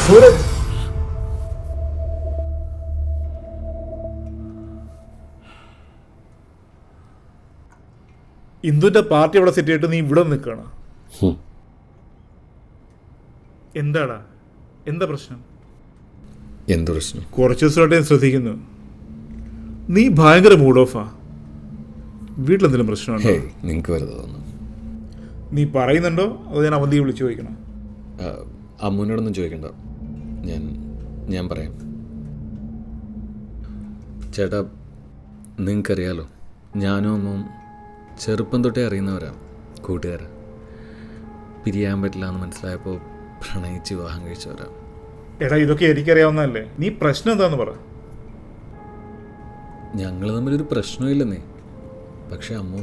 Sooraj, ഇന്ദുവിന്റെ party അവിടെ set ചെയ്തിട്ട് നീ ഇവിടെ നിൽക്കണം. എന്താടാ, എന്താ പ്രശ്നം? എന്ത് പ്രശ്നം? കുറച്ച് ദിവസമായിട്ട് ഞാൻ ശ്രദ്ധിക്കുന്നു, നീ ഭയങ്കര മൂഡ് ഓഫാ. വീട്ടിലെന്തെങ്കിലും പ്രശ്നമുണ്ടോ? നിങ്ങൾക്ക് വെറുതെ തോന്നുന്നു. നീ പറയുന്നുണ്ടോ അതോ ഞാൻ അവന്തിയെ വിളിച്ചു ചോദിക്കണം? അമ്മൂനോടൊന്നും ചോദിക്കണ്ട, ഞാൻ പറയാം. ചേട്ടാ, നിങ്ങൾക്കറിയാലോ, ഞാനും അമ്മും ചെറുപ്പം തൊട്ടേ അറിയുന്നവരാ, കൂട്ടുകാരാ. പിരിയാൻ പറ്റില്ല എന്ന് മനസ്സിലായപ്പോൾ പ്രണയിച്ച് വിവാഹം കഴിച്ചവരാ. എടാ, ഇതൊക്കെ എനിക്കറിയാവുന്നതല്ലേ, നീ പ്രശ്നം എന്താന്ന് പറ. ഞങ്ങൾ തമ്മിലൊരു പ്രശ്നമില്ലെന്നേ, പക്ഷെ അമ്മു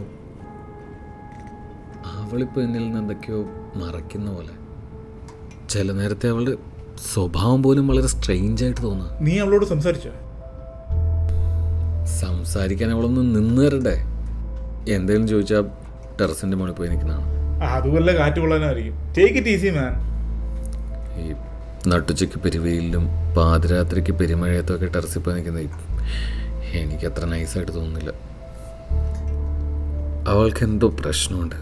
അവളിപ്പോൾ എന്നിൽ നിന്ന് എന്തൊക്കെയോ മറയ്ക്കുന്ന പോലെ. ചില നേരത്തെ അവളുടെ സ്വഭാവം പോലും വളരെ സ്ട്രെയിഞ്ചായിട്ട് തോന്നുക. നീ അവളോട് സംസാരിച്ചോ? സംസാരിക്കാൻ അവളൊന്ന് നിന്ന് തരണ്ടേ? എന്തെങ്കിലും ചോദിച്ചാൽ ടെറസിൻ്റെ മുകളിൽ പോയി നിൽക്കുന്നതാണ്. അതുപോലെ കാറ്റ് കൊള്ളാനായിരിക്കും. Take it easy man. ഈ നട്ടുച്ചയ്ക്ക് പെരുവെയിലും പാതിരാത്രിക്ക് പെരുമഴയത്തൊക്കെ ടെറസിൽ പോയി നിൽക്കുന്നത് എനിക്കത്ര നൈസായിട്ട് തോന്നുന്നില്ല. അവൾക്ക് എന്തോ പ്രശ്നമുണ്ട്.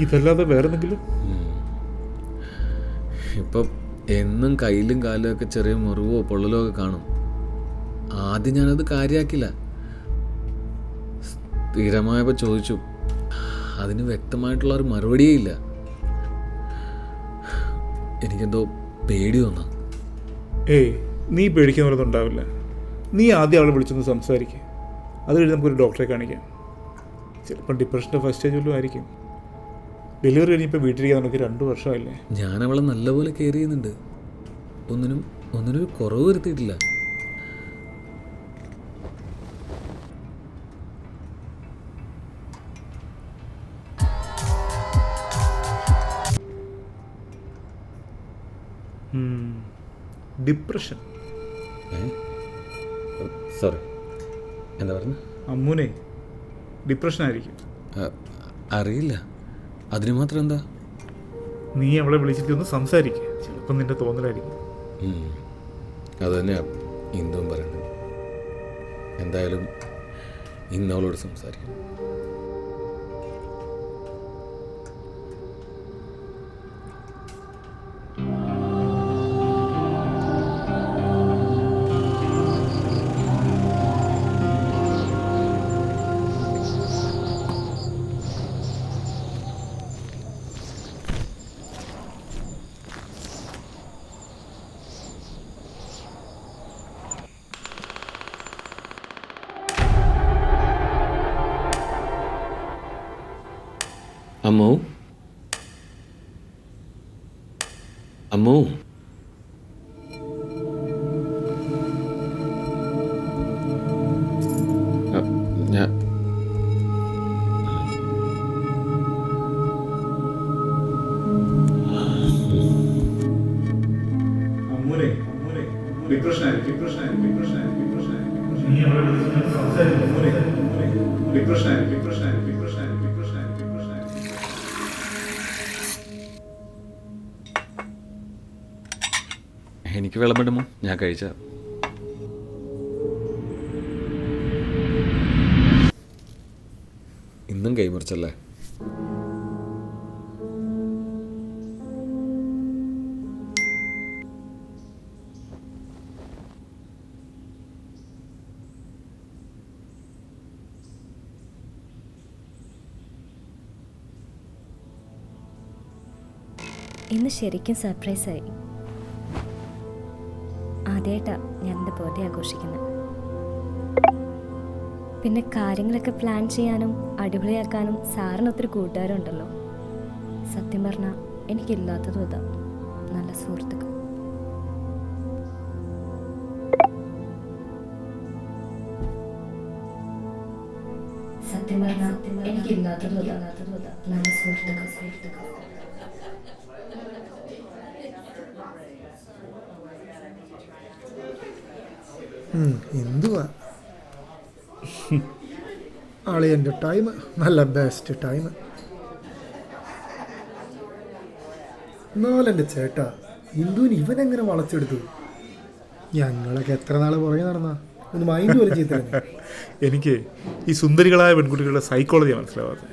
ഇതല്ലാതെ വേറെ എന്തെങ്കിലും? ഇപ്പം എന്നും കയ്യിലും കാലും ഒക്കെ ചെറിയ മുറിവോ പൊള്ളലോ ഒക്കെ കാണും. ആദ്യം ഞാനത് കാര്യമാക്കില്ല. സ്ഥിരമായപ്പോൾ ചോദിച്ചു, അതിന് വ്യക്തമായിട്ടുള്ള ഒരു മറുപടിയേ ഇല്ല. എനിക്കെന്തോ പേടി തോന്നാം. ഏയ്, നീ പേടിക്കുന്ന പോലൊന്നും ഉണ്ടാവില്ല. നീ ആദ്യം അവളെ വിളിച്ചൊന്ന് സംസാരിക്കുക. അത് കഴിഞ്ഞ് നമുക്കൊരു ഡോക്ടറെ കാണിക്കാം. ചിലപ്പോൾ ഡിപ്രഷൻ്റെ ഫസ്റ്റ് സ്റ്റേജ് വല്ലതും ആയിരിക്കും. ഡെലിവറി കഴിഞ്ഞപ്പോൾ വീട്ടിലിരിക്കാൻ നമുക്ക് 2 വർഷമായില്ലേ. ഞാൻ അവളെ നല്ലപോലെ കെയർ ചെയ്യുന്നുണ്ട്. ഒന്നിനൊരു കുറവ് വരുത്തിയിട്ടില്ല. ഡിപ്രഷൻ? സോറി, എന്താ പറഞ്ഞ? അമ്മൂനെ ഡിപ്രഷൻ ആയിരിക്കും. അറിയില്ല, അതിന് മാത്രം എന്താ? നീ അവളെ വിളിച്ചിട്ട് ഒന്ന് സംസാരിക്കുക. ചിലപ്പം നിന്റെ തോന്നലായിരിക്കും. അത് തന്നെയാണ് ഇന്ദുവും പറയുന്നത്. എന്തായാലും ഇന്നവളോട് സംസാരിക്കും. അമ്മോ, അമ്മോ, ഞാൻ എനിക്ക് വിളമ്പിടുമോ? ഞാൻ കഴിച്ച ഇന്നും കൈമുറിച്ചല്ലേ? ഇന്ന് ശരിക്കും സർപ്രൈസായി. ആദ്യമായിട്ടാണ് ഞാൻ എൻ്റെ ബർത്ത്ഡേ ആഘോഷിക്കുന്നത്. പിന്നെ കാര്യങ്ങളൊക്കെ പ്ലാൻ ചെയ്യാനും അടിപൊളിയാക്കാനും സാറിന് ഒത്തിരി കൂട്ടുകാരുണ്ടല്ലോ. സത്യം പറഞ്ഞാൽ എനിക്കില്ലാത്തതും ഇതാ, നല്ല സുഹൃത്തുക്കൾ. സത്യം പറഞ്ഞാൽ എനിക്കില്ലാത്തതും ഇതാ, നല്ല സുഹൃത്തുക്കൾ. എന്തുവാ അളിയൻ്റെ ടൈം? നല്ല ബെസ്റ്റ് ടൈം. എന്നാലെൻ്റെ ചേട്ടാ, ഇന്ദുവിന് ഇവനെങ്ങനെ വളച്ചെടുത്തു? ഞങ്ങളൊക്കെ എത്ര നാൾ പുറകെ നടന്ന ഒന്ന് മൈൻഡ് പോലും ചെയ്തില്ല. എനിക്ക് ഈ സുന്ദരികളായ പെൺകുട്ടികളുടെ സൈക്കോളജിയാണ് മനസ്സിലാവാത്തത്.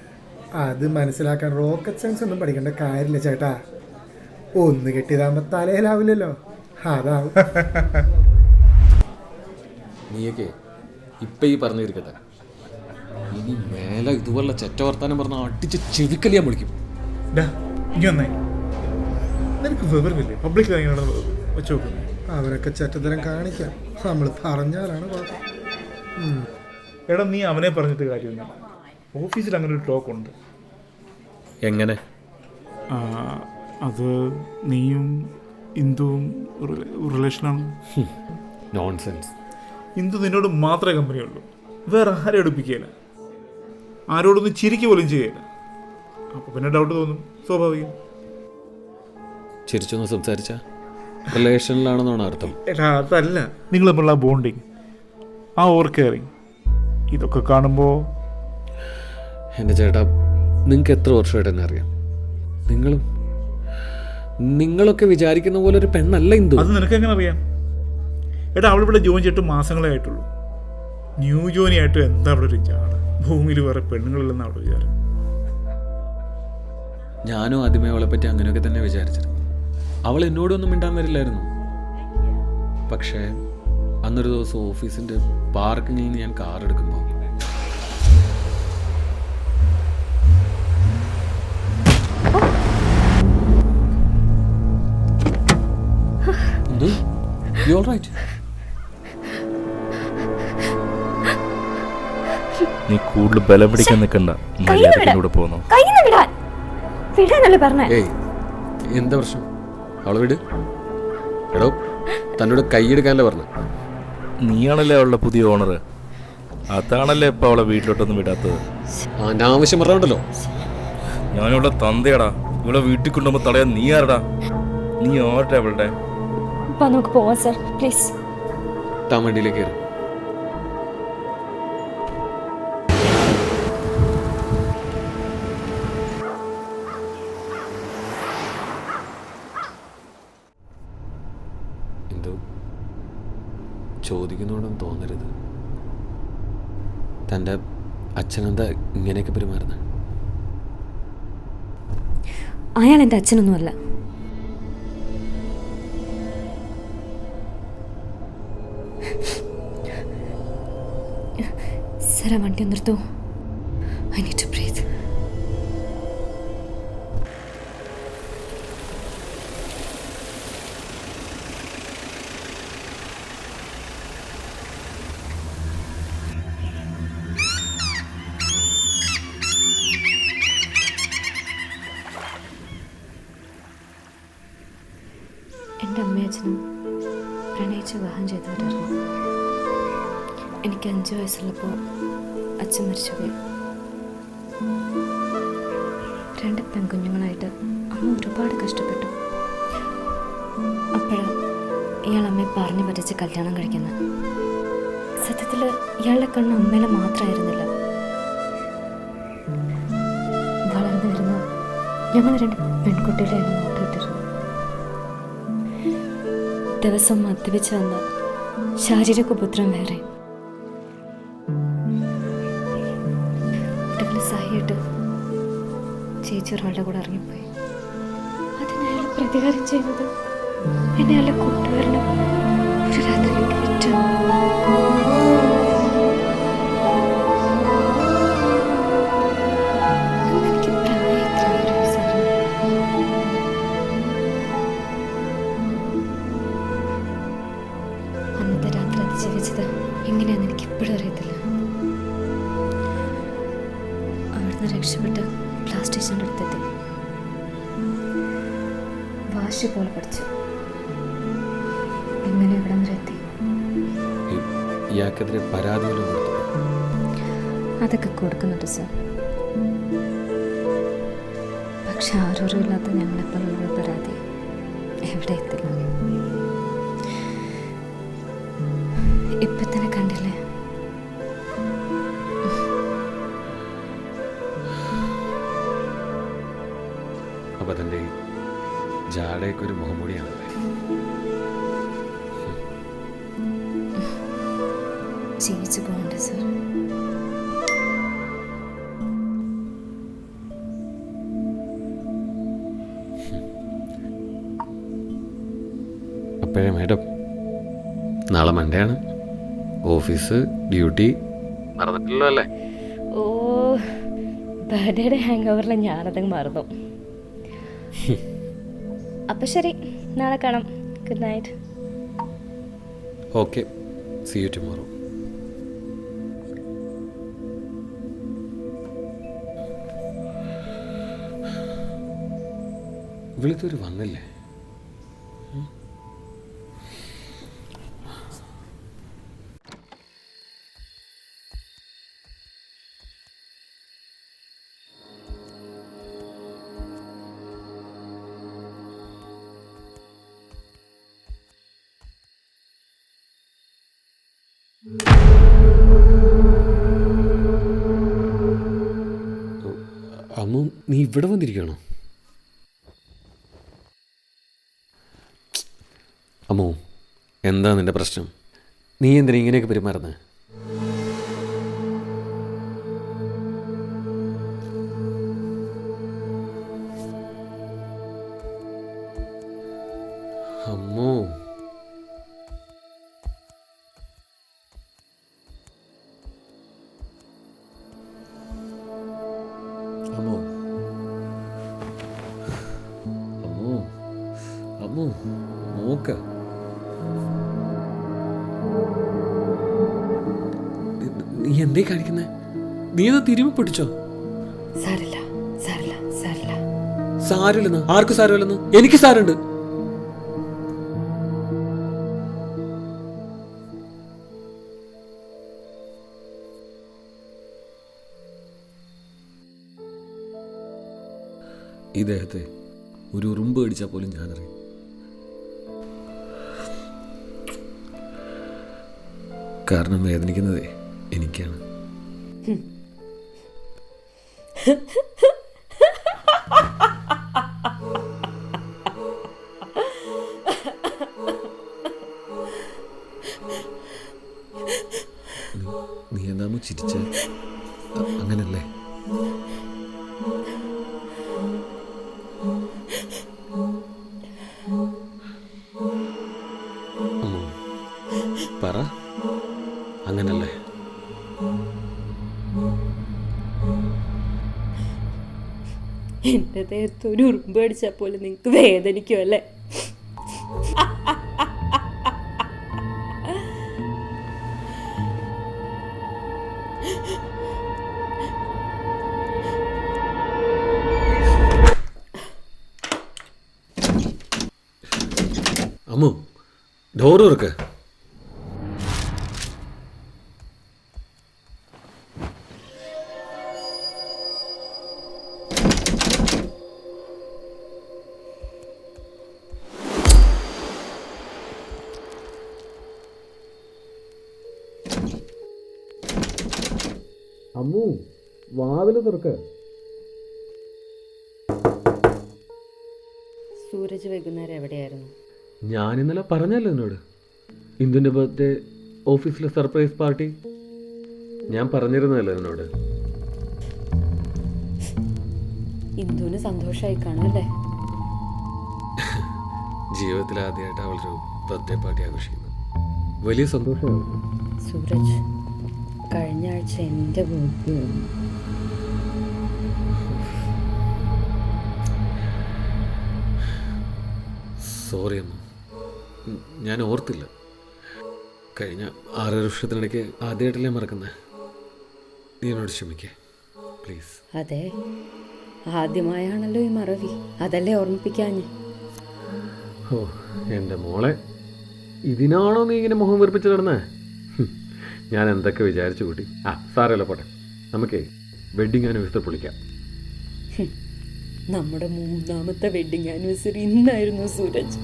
അത് മനസ്സിലാക്കാൻ റോക്കറ്റ് സയൻസ് ഒന്നും പഠിക്കേണ്ട കാര്യമില്ല ചേട്ടാ. ഒന്ന് കെട്ടിയതാകുമ്പോൾ തലയിലാവില്ലല്ലോ, അതാവും. നീയൊക്കെ ഇപ്പം ഈ പറഞ്ഞിരിക്കട്ടെ, ഇനി മേലെ ഇതുപോലുള്ള ചെറ്റ വർത്താനം പറഞ്ഞാൽ അടിച്ച് ചെവിക്കല് ഞാൻ വിളിക്കും. ഇനി വന്നേ, നിനക്ക് വിവരമില്ലേ പബ്ലിക് വെച്ച് നോക്കുന്നത്? അവരൊക്കെ ചെറ്റത്തരം കാണിക്കാം, നമ്മൾ പറഞ്ഞാലാണ് കുഴപ്പം. എടാ നീ അവനെ പറഞ്ഞിട്ട് കാര്യമില്ല, ഓഫീസിൽ അങ്ങനെ ഒരു ടോക്ക് ഉണ്ട്. എങ്ങനെ? അത് നീയും ഇന്ദുവും റിലേഷനാണ്. നോൺസെൻസ്. ഇന്ദു നിന്നോട് മാത്രമേ കമ്പനിയുള്ളൂ, വേറെ ആരെ എടുപ്പിക്കുകയില്ല, ആരോടൊന്നും ചിരിക്കുക പോലും ചെയ്യുകയില്ല. അപ്പോൾ പിന്നെ ഡൗട്ട് തോന്നും, സ്വാഭാവികം. ചിരിച്ചൊന്ന് സംസാരിച്ച റിലേഷനിലാണെന്നാണ് അർത്ഥം. എടാ അതല്ല, നിങ്ങൾ തമ്മിലുള്ള ബോണ്ടിങ്, ആ ഓവർ കെയറിങ്, ഇതൊക്കെ കാണുമ്പോൾ എൻ്റെ ചേട്ടാ, നിങ്ങൾക്ക് എത്ര വർഷമായിട്ട് എന്നെ അറിയാം? നിങ്ങളൊക്കെ വിചാരിക്കുന്ന പോലെ ഒരു പെണ്ണല്ല ഇന്ദു. അത് നിനക്കെങ്ങനെ അറിയാം? എടാ അവളിവിടെ ജോയിൻ ചെയ്തിട്ട് മാസങ്ങളെ ആയിട്ടുള്ളൂ. ന്യൂ ജോയിൻ ആയിട്ട് എന്താ അവിടെ ഒരു ജാട? ഭൂമിയിൽ വേറെ പെണ്ണുങ്ങളില്ലെന്ന് അവിടെ വിചാരം. ഞാനും ആദ്യമേ അവളെ പറ്റി അങ്ങനെയൊക്കെ തന്നെ വിചാരിച്ചത്. അവൾ എന്നോടൊന്നും മിണ്ടാൻ വരില്ലായിരുന്നു. പക്ഷേ അന്നൊരു ദിവസം ഓഫീസിൻ്റെ പാർക്കിങ്ങിൽ നിന്ന് ഞാൻ കാർ എടുക്കുമ്പോൾ നീ കൂടുതൽ ബലം പിടിക്കാൻ നിൽക്കണ്ട, മര്യാദയോടെ പോന്നോ. ഏയ് എന്താ പ്രശ്നം? അവളെ വിട്. എടോ, തന്നോട് കൈയെടുക്കാനല്ലേ പറഞ്ഞു? നീയാണല്ലേ അവളുടെ പുതിയ ഓണർ, അതാണല്ലേ ഇപ്പൊ അവളെ വീട്ടിലോട്ടൊന്നും വിടാത്തത്. അനാവശ്യം പറഞ്ഞുണ്ടല്ലോ. ഞാനിവിടെ തന്തയാടാ, ഇവിടെ വീട്ടിൽ കൊണ്ടുപോകുമ്പോൾ തടയാൻ നീ ആരടാ? നീ ആരുടെ അവളുടെ? നമുക്ക് പോവാം സർ, പ്ലീസ്. താൻ വണ്ടിയിലേക്ക് കയറും. എന്തോ ചോദിക്കുന്നോടൊന്നും തോന്നരുത്. തൻ്റെ അച്ഛനെന്താ ഇങ്ങനെയൊക്കെ പെരുമാറുന്നത്? അയാൾ എൻ്റെ അച്ഛനൊന്നുമല്ല. സർ, വണ്ടി നിർത്തൂ. I need to breathe. എൻ്റെ അമ്മയച്ഛനും പ്രണയിച്ച് വിവാഹം ചെയ്തവരായിരുന്നു. എനിക്ക് 5 വയസ്സുള്ളപ്പോൾ അച്ഛൻ മരിച്ചുപോയി. 2 പെൺകുഞ്ഞുങ്ങളായിട്ട് അമ്മ ഒരുപാട് കഷ്ടപ്പെട്ടു. അപ്പോഴാണ് ഇയാൾ അമ്മയെ പറഞ്ഞു പറ്റിച്ച് കല്യാണം കഴിക്കുന്നത്. സത്യത്തിൽ ഇയാളുടെ കണ്ണ് അമ്മേനെ മാത്രമായിരുന്നില്ല. വളർന്നു വരുന്ന ഞങ്ങൾ 2 പെൺകുട്ടികളെ നോട്ടിട്ടിരുന്നു. ദിവസം മദ്യപിച്ച് വന്ന ശാരീരിക ഉപദ്രവം വേറെ. സഹിയിട്ട് ചേച്ചി ഒരാളുടെ കൂടെ ഇറങ്ങിപ്പോയി. അതിന് അയാൾ പ്രതികാരം ചെയ്യുന്നത് എന്നെ അയാളെ കൊണ്ടുവരണം ഒരു രാത്രിയിലേക്ക് വിറ്റു. എനിക്ക് പ്രായം എത്ര വയസ്സായിരുന്നു. അന്നത്തെ രാത്രി അതിജീവിച്ചത് എങ്ങനെയാണെന്ന് എനിക്ക് ഇപ്പോഴും അറിയത്തില്ല. രക്ഷപ്പെട്ട് ക്ലാസ് ടീച്ചറിൻ്റെ അടുത്തെത്തി. വാശി പോലെ പഠിച്ചു. എങ്ങനെ ഇവിടെ വരെ എത്തി? ഇയാൾക്കെതിരെ പരാതികളും കൊടുത്തു? അതൊക്കെ കൊടുക്കുന്നുണ്ട് സർ. പക്ഷെ ആരോരും ഇല്ലാത്ത ഞങ്ങളെപ്പോലുള്ള പരാതി എവിടെ എത്തില്ല. ഇപ്പം തന്നെ കണ്ടില്ലേ? അപ്പം തൻ്റെ ജാടയൊക്കെ ഒരു മുഖംമൂടിയാണല്ലേ? ചേച്ചി പോകണ്ട സർ. അപ്പോഴേ മാഡം, നാളെ മൺഡേ ആണ്. ഓഫീസ് ഡ്യൂട്ടി മറന്നിട്ടില്ലല്ലോ അല്ലേ? ഓ, ബർത്ത്ഡേയുടെ ഹാങ് ഓവറിൽ ഞാനതങ്ങ് മറന്നു. അപ്പം ശരി, നാളെ കാണാം. Good night. Okay, see you tomorrow. വിളിച്ചൊരു വന്നില്ലേ? അമ്മ, നീ ഇവിടെ വന്നിരിക്കണോ? അമ്മോ, എന്താ നിന്റെ പ്രശ്നം? നീ എന്തിനാ ഇങ്ങനെയൊക്കെ പെരുമാറുന്നത്? അമ്മോ, അമ്മോ, അമ്മോ, അമ്മോ, നോക്ക. നീ എന്തേ കാണിക്കുന്നേ? നീ അത് തിരുമ്പി പിടിച്ചോ? സാരില്ല സാരില്ല സാരില്ല. സാരമില്ലെന്ന്? ആർക്ക് സാരമില്ലെന്ന്? എനിക്ക് സാരുണ്ട്. ഈ ദേഹത്തെ ഒരു ഉറുമ്പ് കടിച്ചാൽ പോലും ഞാനറിയും. കാരണം വേദനിക്കുന്നതേ എനിക്കാണ്. നീ എന്താമോ ചിരിച്ച? അങ്ങനല്ലേ? പറ, അങ്ങനല്ലേ? എൻ്റെ ദേഹത്ത് ഒരു ഉറുമ്പ് അടിച്ചാൽ പോലും നിങ്ങൾക്ക് വേദനിക്കുമല്ലേ? അമ്മു, ഡോറ് തുറക്ക്. അമ്മു, വാതില് തുറക്ക്. സൂരജ് വൈകുന്നേരം എവിടെയായിരുന്നു? ഞാൻ ഇന്നലെ പറഞ്ഞല്ലോ എന്നോട്, ഇന്ദുവിൻ്റെ ബർത്ത്ഡേ ഓഫീസിലെ സർപ്രൈസ് പാർട്ടി. ഞാൻ പറഞ്ഞിരുന്നല്ലോ എന്നോട്. ഇന്ദുവിന് സന്തോഷമായി കാണുമല്ലേ? ജീവിതത്തിൽ ആദ്യമായിട്ട് അവളൊരു ബർത്ത്ഡേ പാർട്ടി ആഘോഷിക്കുന്നു. വലിയ സന്തോഷമാണ്. സൂരജ്, കഴിഞ്ഞ ആഴ്ച എൻ്റെ ബർത്ത്ഡേ ആയിരുന്നു. സോറി അമ്മ, ഞാൻ ഓർത്തില്ല. കഴിഞ്ഞ 6 വർഷത്തിനിടയ്ക്ക് ആദ്യമായിട്ടല്ലേ മറക്കുന്നത്. നീ എന്നോട് ക്ഷമിക്കേ പ്ലീസ്. അതെ, ആദ്യമായാണല്ലോ ഈ മറവി, അതല്ലേ ഓർമ്മിപ്പിക്കാഞ്ഞ്. ഓ എൻ്റെ മോളെ, ഇതിനാണോ നീ ഇങ്ങനെ മുഖം വീർപ്പിച്ച് കിടന്നേ? ഞാൻ എന്തൊക്കെ വിചാരിച്ചു കൂട്ടി. സാരമല്ല, പോട്ടെ. നമുക്കേ വെഡിങ് ആനിവേഴ്സറി പൊളിക്കാം. നമ്മുടെ 3ാമത്തെ വെഡിങ് ആനിവേഴ്സറി ഇന്നായിരുന്നു സൂരജ്.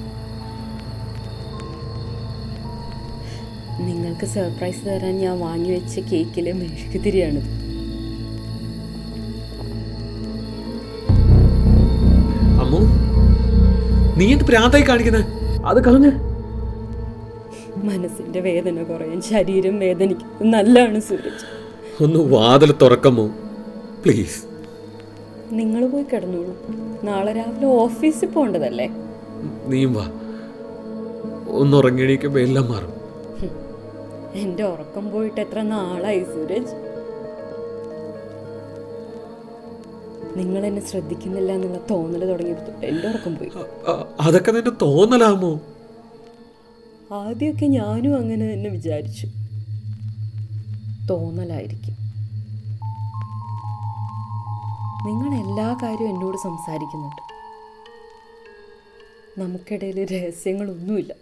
നിങ്ങൾക്ക് സർപ്രൈസ് തരാൻ ഞാൻ വാങ്ങി വെച്ച കേക്കിലെ മെഴുകുതിരിയാണിത്. അമ്മു, നീ എന്ത് പ്രാന്തായി കാണിക്കുന്നത്? അത് കളഞ്ഞ്. മനസ്സിന്റെ വേദന കുറയാൻ ശരീരം വേദനിക്കുന്നത് നല്ലതാണ് സൂരജ്. ഒന്ന് വാതിൽ തുറക്കമോ പ്ലീസ്? നിങ്ങൾ പോയി കിടന്നോളൂ, നാളെ രാവിലെ ഓഫീസിൽ പോകേണ്ടതല്ലേ. നീയും വാ, ഒന്ന് ഉറങ്ങിയണിക്കുമ്പോ എല്ലാം മാറും. എൻ്റെ ഉറക്കം പോയിട്ട് എത്ര നാളായി സൂരജ്. നിങ്ങൾ എന്നെ ശ്രദ്ധിക്കുന്നില്ല എന്നുള്ള തോന്നൽ തുടങ്ങിയപ്പോൾ എൻ്റെ ഉറക്കം പോയി. അതൊക്കെ നിന്റെ തോന്നലാമോ? ആദ്യമൊക്കെ ഞാനും അങ്ങനെ തന്നെ വിചാരിച്ചു, തോന്നലായിരിക്കും. നിങ്ങൾ എല്ലാ കാര്യവും എന്നോട് സംസാരിക്കുന്നുണ്ട്, നമുക്കിടയിൽ രഹസ്യങ്ങളൊന്നുമില്ല.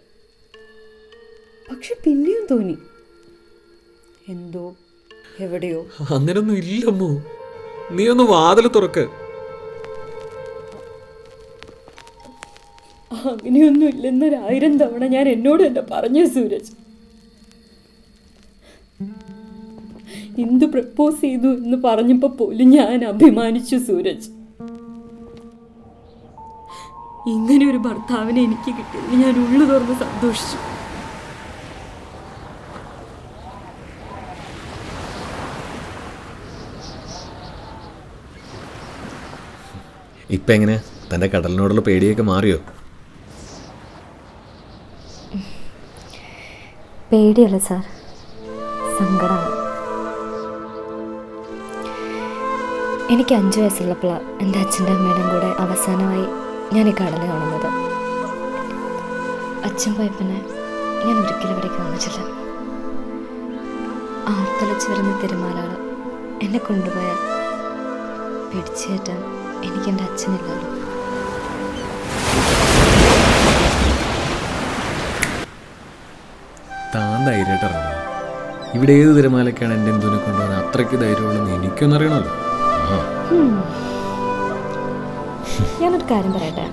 പക്ഷെ പിന്നെയും തോന്നി എന്തോ എവിടെയോ. അങ്ങനൊന്നും ഇല്ലമ്മോ, നീ ഒന്ന് വാതിൽ തുറക്ക്. അങ്ങനെയൊന്നും ഇല്ലെന്നൊരായിരം തവണ ഞാൻ എന്നോട് തന്നെ പറഞ്ഞു സൂരജ്. എന്ത് പ്രപ്പോസ് ചെയ്തു എന്ന് പറഞ്ഞപ്പോൾ പോലും ഞാൻ അഭിമാനിച്ചു സൂരജ്. ഇങ്ങനെ ഒരു ഭർത്താവിനെ എനിക്ക് കിട്ടിയതിൽ ഞാൻ ഉള്ളു തുറന്ന് സന്തോഷിച്ചു. ഇപ്പം എങ്ങനെ തൻ്റെ കടലിനോടുള്ള പേടിയൊക്കെ മാറിയോ? പേടിയല്ല സാർ, സങ്കടമാണ്. എനിക്ക് 5 വയസ്സുള്ളപ്പോഴാണ് എൻ്റെ അച്ഛൻ്റെ അമ്മയുടെയും കൂടെ അവസാനമായി ഞാൻ ഈ കടൽ കാണുന്നത്. അച്ഛൻ പോയപ്പിന്നെ ഞാൻ ഒരിക്കലും ഇവിടേക്ക് വന്നിട്ടില്ല. ആർത്തലച്ച് വരുന്ന തിരമാലകൾ എന്നെ കൊണ്ടുപോയാൽ പിടിച്ചേറ്റാൻ എനിക്കെൻ്റെ അച്ഛനില്ലല്ലോ. താൻ ധൈര്യമായിട്ട് ഇറങ്ങണം. ഇവിടെ ഏത് തിരമാലൊക്കെയാണ് എൻ്റെ എന്തിനെ കൊണ്ടുപോകാൻ അത്രയ്ക്ക് ധൈര്യമുള്ളതെന്ന് എനിക്കൊന്നറിയണമല്ലോ. ഞാനൊരു കാര്യം പറയട്ടെ.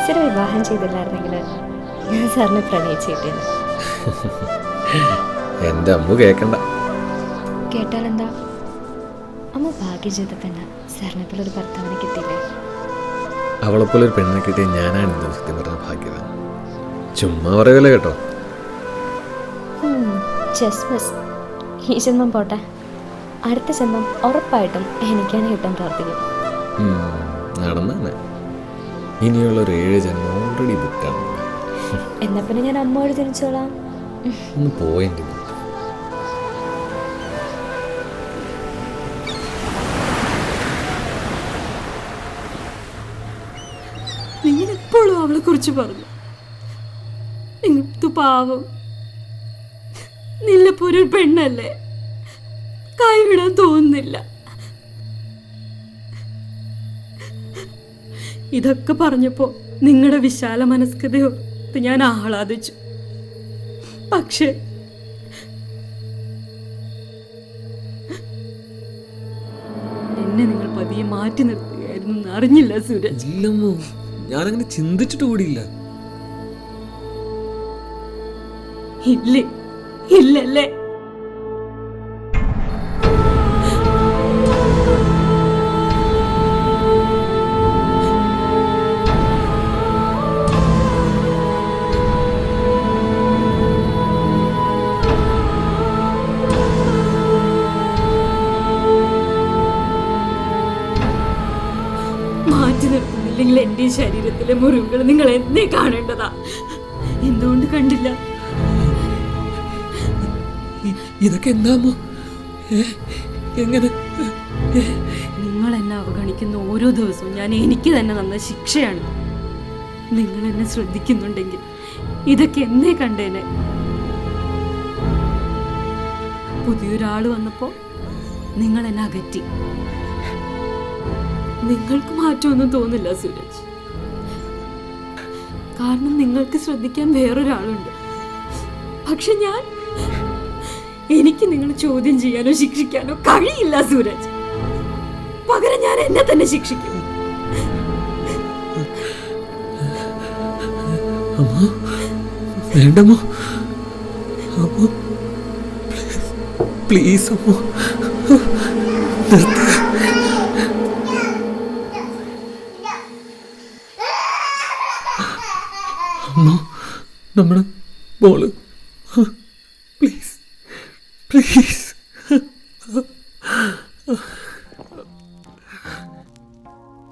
സ്ഥിരം വിവാഹം ചെയ്തില്ലായിരുന്നെങ്കിൽ ഞാൻ സാറിനെ പ്രണയിച്ച് കിട്ടിയത്. എൻ്റെ അമ്മ കേൾക്കണ്ട. കേട്ടാലെന്താ, അമ്മ ഭാഗ്യം ചെയ്ത പെണ്ണ സാറിനെ പോലെ ഒരു ഭർത്താവിനെ കിട്ടിയില്ലേ? അവളെപ്പോലെ ഒരു പെണ്ണിനെ കിട്ടിയ ഞാനാണ് ഇന്ന് സത്യം പറഞ്ഞ ഭാഗ്യവാൻ. ചുമ്മാ പറയല്ലേ കേട്ടോ. Chess miss. ഈ ജന്മം പോട്ടെ, അടുത്ത ജന്മം ഉറപ്പായിട്ടും എനിക്കാണ് കിട്ടാൻ പ്രാർത്ഥിക്കും. നടന്നെ. ഇനിയുള്ള ഒരു 7 ജന്മം ഓൾറെഡി ബുക്കാണ്. എന്നാ പിന്നെ ഞാൻ അമ്മയോട് തിരിച്ചോളാം. ഒന്ന് പോയെങ്കിൽ നിങ്ങൾ എപ്പോഴും അവളെ കുറിച്ച് പറഞ്ഞു. നിങ്ങൾക്ക് പാവം, നിന്നെപ്പോലെ ഒരു പെണ്ണല്ലേ, കൈവിടാൻ തോന്നുന്നില്ല. ഇതൊക്കെ പറഞ്ഞപ്പോ നിങ്ങളുടെ വിശാല മനസ്കതയോർത്ത് ഞാൻ ആഹ്ലാദിച്ചു. പക്ഷേ എന്നെ നിങ്ങൾ പതിയെ മാറ്റി നിർത്തുകയായിരുന്നു അറിഞ്ഞില്ല സൂരജ്. ഇല്ലമ്മോ, ഞാനങ്ങനെ ചിന്തിച്ചിട്ട് കൂടിയില്ല. ഇല്ലേ, ഇല്ലല്ലേ? മാറ്റി നിർത്തുന്നില്ലെങ്കിൽ എൻ്റെ ശരീരത്തിലെ മുറിവുകൾ നിങ്ങൾ എന്നെ കാണേണ്ടതാ. എന്തുകൊണ്ട് കണ്ടില്ല? ഇതൊക്കെ എന്താമോ? എങ്ങനെ? നിങ്ങൾ എന്നെ അവഗണിക്കുന്ന ഓരോ ദിവസവും ഞാൻ എനിക്ക് തന്നെ തന്ന ശിക്ഷയാണ്. നിങ്ങൾ എന്നെ ശ്രദ്ധിക്കുന്നുണ്ടെങ്കിൽ ഇതൊക്കെ എന്നേ കണ്ടേനെ. പുതിയൊരാൾ വന്നപ്പോൾ നിങ്ങൾ എന്നെ അകറ്റി. നിങ്ങൾക്ക് മാറ്റമൊന്നും തോന്നില്ല സൂരജ്, കാരണം നിങ്ങൾക്ക് ശ്രദ്ധിക്കാൻ വേറൊരാളുണ്ട്. പക്ഷെ എനിക്ക് നിങ്ങളെ ചോദ്യം ചെയ്യാനോ ശിക്ഷിക്കാനോ കഴിയില്ല സൂരജ്. പകരം ഞാൻ എന്നെ തന്നെ ശിക്ഷിക്കും. വേണ്ടമോ അമ്മോ, പ്ലീസ് അമ്മോ, നിർത്ത. നമ്മുടെ മോള് പ്ലീസ് പ്ലീസ്.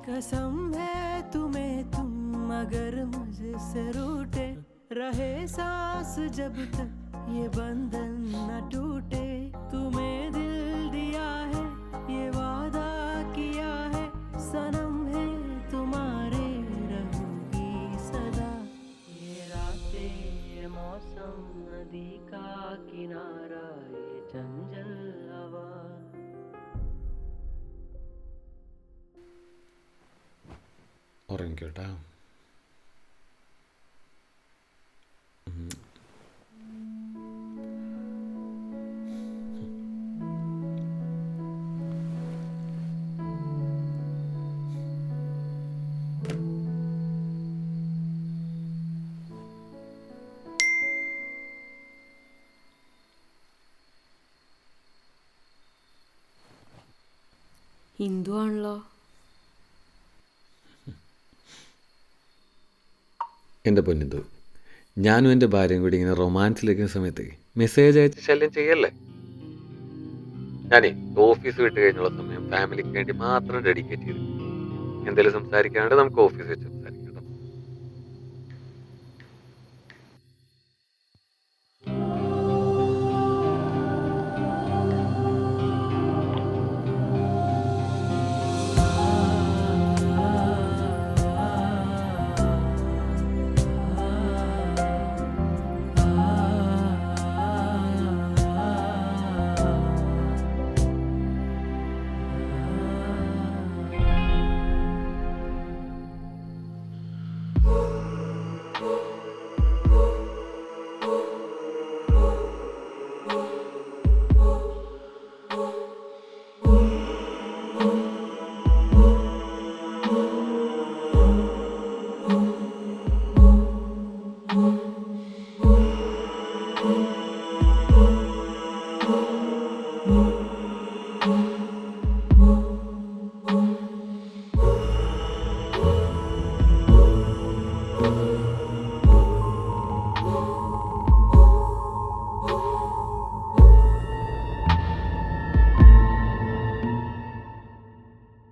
कसम है तुम्हें तुम अगर मुझसे रूठे रहे सांस जब तक ये बंधन न टूटे। तुम्हें दिल दिया है ये वादा किया है सनम है तुम्हारे रहूंगी सदा। ये रातें ये मौसम नदी का किनारा ये चंचल हवा। ഉറങ്ങിക്കോട്ടാ. ഹിന്ദു ആണല്ലോ. എൻ്റെ പൊന്നിന്തു, ഞാനും എൻ്റെ ഭാര്യയും കൂടി ഇങ്ങനെ റൊമാൻസിലിരിക്കുന്ന സമയത്ത് മെസ്സേജ് അയച്ച് ശല്യം ചെയ്യല്ലേ. ഞാനേ ഓഫീസ് വിട്ട് കഴിഞ്ഞുള്ള സമയം ഫാമിലിക്ക് വേണ്ടി മാത്രം ഡെഡിക്കേറ്റ് ചെയ്തു. എന്തെങ്കിലും സംസാരിക്കാണ്ട് നമുക്ക് ഓഫീസ് വെച്ചു